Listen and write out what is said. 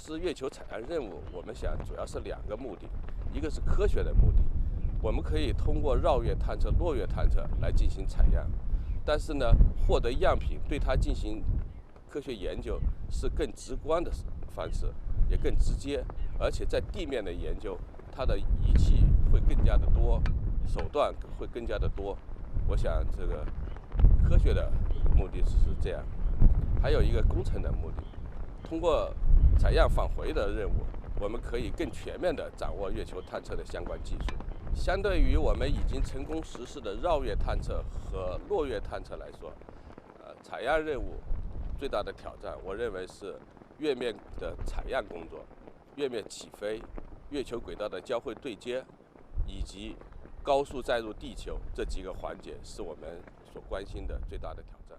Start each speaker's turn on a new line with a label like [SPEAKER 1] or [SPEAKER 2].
[SPEAKER 1] 施月球采样任务，我们想主要是两个目的，一个是科学的目的，我们可以通过绕月探测、落月探测来进行采样，但是呢，获得样品对它进行科学研究是更直观的方式，也更直接，而且在地面的研究，它的仪器会更加的多，手段会更加的多。我想这个科学的目的是这样，还有一个工程的目的。通过采样返回的任务，我们可以更全面地掌握月球探测的相关技术。相对于我们已经成功实施的绕月探测和落月探测来说，采样任务最大的挑战，我认为是月面的采样工作、月面起飞、月球轨道的交会对接，以及高速载入地球这几个环节，是我们所关心的最大的挑战。